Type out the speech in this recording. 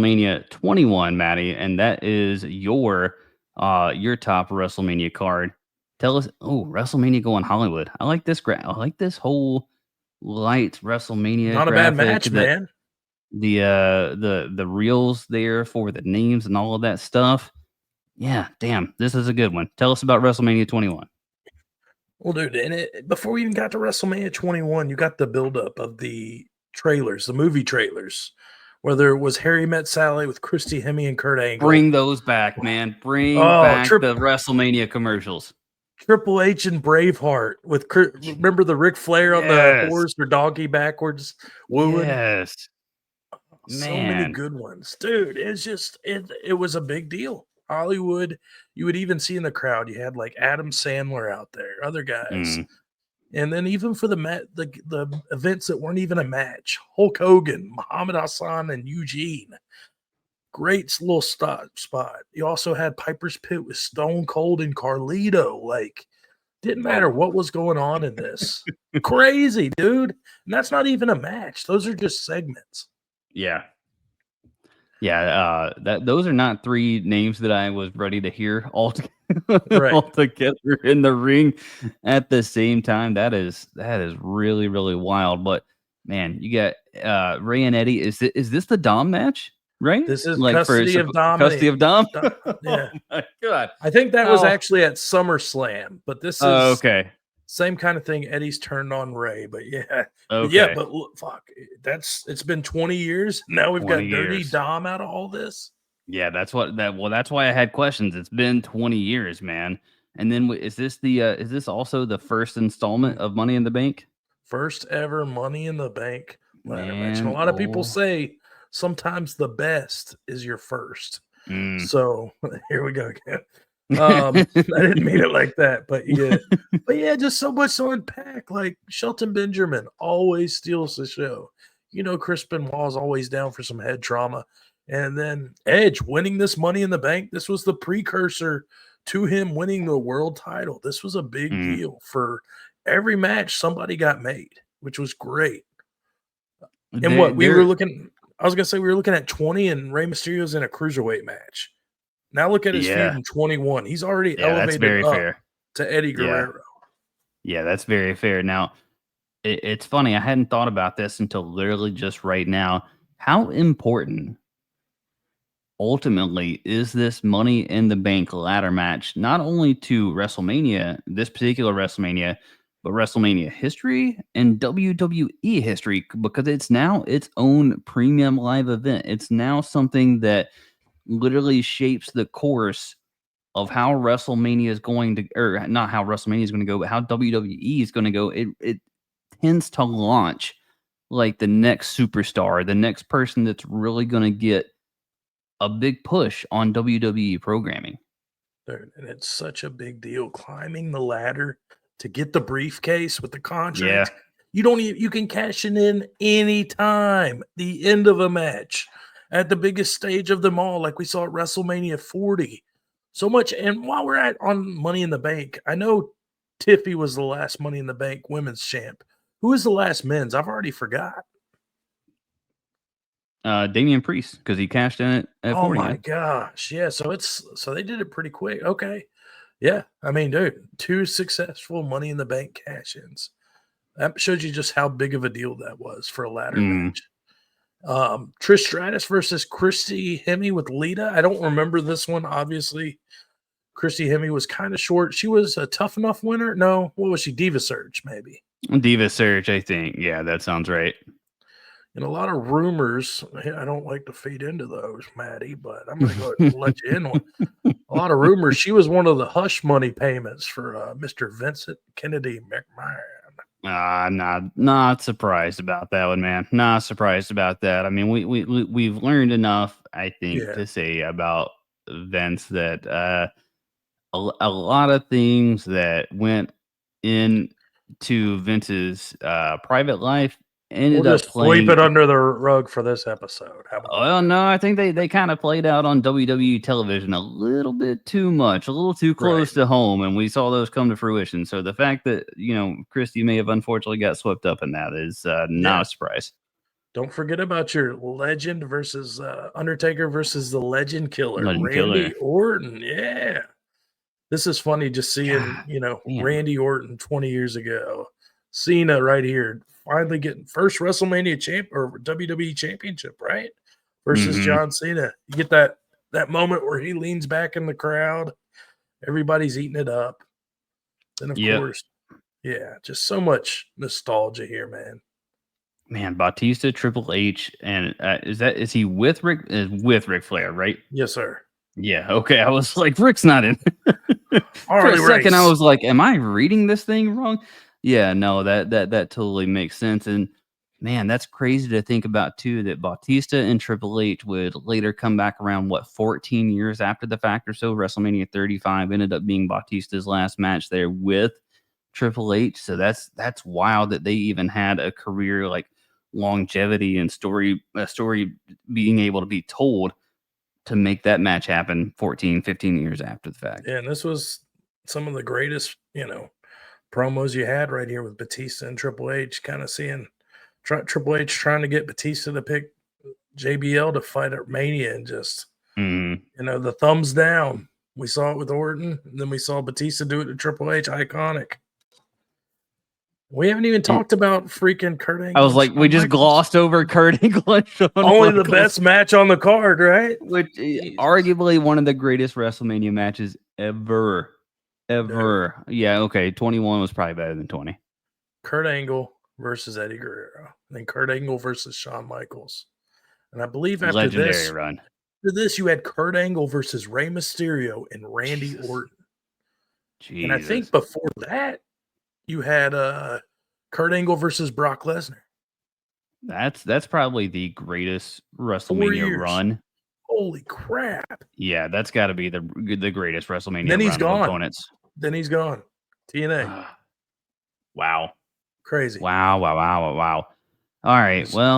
WrestleMania 21, Maddie, and that is your top WrestleMania card. Tell us, oh, WrestleMania going Hollywood. I like this I like this whole light WrestleMania Not a bad graphic. match, man. The reels there for the names and all of that stuff. Yeah, damn, this is a good one. Tell us about WrestleMania 21. Well, dude, and before we even got to WrestleMania 21, you got the buildup of the trailers, the movie trailers, whether it was Harry Met Sally with Christy Hemme and Kurt Angle. Bring those back, man. Bring back the WrestleMania commercials. Triple H and Braveheart with remember the Ric Flair on the horse or donkey backwards wooing? Yes. So many good ones, dude. It's just it was a big deal. Hollywood, you would even see in the crowd, you had like Adam Sandler out there, other guys. And then even for the events that weren't even a match, Hulk Hogan, Muhammad Hassan, and Eugene. Great little spot. You also had Piper's Pit with Stone Cold and Carlito. Like, didn't matter what was going on in this. Crazy, dude. And that's not even a match. Those are just segments. Yeah. Yeah, those are not three names that I was ready to hear all together in the ring at the same time. That is really, really wild. But man, you got Ray and Eddie. Is this the Dom match? Right? This is like custody of Dom. Custody of Dom? Yeah. Oh my God. I think that was actually at SummerSlam, but this is okay. Same kind of thing. Eddie's turned on Ray, but yeah. Okay. Yeah, but look, fuck. It's been 20 years. Now we've got Dirty Dom out of all this. Yeah, that's why I had questions. It's been 20 years, man. And then is this also the first installment of Money in the Bank? First ever Money in the Bank ladder match. And a lot of people say sometimes the best is your first. So here we go again. I didn't mean it like that, but yeah, just so much to unpack. Like Shelton Benjamin always steals the show. You know, Chris Benoit's always down for some head trauma. And then Edge winning this Money in the Bank. This was the precursor to him winning the world title. This was a big deal. For every match, somebody got made, which was great. And we were looking at 20 and Rey Mysterio's in a cruiserweight match. Now look at his feud in 21. He's already elevated up to Eddie Guerrero. Yeah, that's very fair. Now, it's funny. I hadn't thought about this until literally just right now. How important ultimately is this Money in the Bank ladder match, not only to WrestleMania, this particular WrestleMania, but WrestleMania history and WWE history, because it's now its own premium live event. It's now something that literally shapes the course of how WrestleMania is going to, or not how WrestleMania is going to go, but how WWE is going to go. It tends to launch like the next superstar, the next person that's really going to get a big push on WWE programming. Dude, and it's such a big deal climbing the ladder to get the briefcase with the contract. Yeah. You can cash it in anytime. The end of a match at the biggest stage of them all, like we saw at WrestleMania 40. So much. And while we're on Money in the Bank, I know Tiffy was the last Money in the Bank women's champ. Who is the last men's? I've already forgot. Damian Priest, because he cashed in it at 40. Oh my gosh. Yeah. So they did it pretty quick. Okay. Yeah. I mean, dude, 2 successful Money in the Bank cash-ins. That shows you just how big of a deal that was for a ladder match. Trish Stratus versus Christy Hemme with Lita. I don't remember this one, obviously. Christy Hemme was kind of short. She was a Tough Enough winner. No, what was she? Diva Surge, maybe. Diva Surge, I think. Yeah, that sounds right. And a lot of rumors. I don't like to feed into those, Maddie, but I'm going to go ahead and let you in on a lot of rumors. She was one of the hush money payments for Mr. Vincent Kennedy McMahon. Not surprised about that one, man. Not surprised about that. I mean, we've learned enough, I think, to say about Vince that a lot of things that went into Vince's private life ended up sweep it under the rug for this episode. Well, no, I think they kind of played out on WWE television a little bit too much, a little too close to home, and we saw those come to fruition. So the fact that Christy may have unfortunately got swept up in that is not a surprise. Don't forget about your legend versus Undertaker versus the legend killer, Legend killer. Randy Orton. Yeah. This is funny just seeing, God you know, damn. Randy Orton 20 years ago. Cena right here, finally getting first WrestleMania champ or WWE championship, right? Versus John Cena. You get that moment where he leans back in the crowd, everybody's eating it up. Then of course, yeah, just so much nostalgia here, man. Man, Batista, Triple H, and is he with Ric Flair, right? Yes, sir. Yeah, okay. I was like, Rick's not in. For a Harley second, I race. was like, am I reading this thing wrong? Yeah, no, that totally makes sense. And man, that's crazy to think about too, that Batista and Triple H would later come back around, what, 14 years after the fact or so. WrestleMania 35 ended up being Batista's last match there with Triple H. So that's wild that they even had a career like longevity and a story being able to be told to make that match happen 14, 15 years after the fact. Yeah, and this was some of the greatest, you know, promos you had right here with Batista and Triple H, kind of seeing Triple H trying to get Batista to pick JBL to fight at Mania and just, Mm. you know, the thumbs down. We saw it with Orton, and then we saw Batista do it to Triple H. Iconic. We haven't even talked about freaking Kurt Angle. I was like, we just glossed over Kurt Angle and Shawn Only Michaels, the best match on the card, right? which arguably one of the greatest WrestleMania matches ever. Ever. No. Yeah, okay. 21 was probably better than 20. Kurt Angle versus Eddie Guerrero. And then Kurt Angle versus Shawn Michaels. And I believe after legendary run. After this, you had Kurt Angle versus Rey Mysterio and Randy Orton. Jesus. And I think before that, you had Kurt Angle versus Brock Lesnar. That's probably the greatest WrestleMania run. Holy crap! Yeah, that's got to be the greatest WrestleMania. Then he's run gone. Of opponents. Then he's gone. TNA. Wow. Crazy. Wow. All right. Well.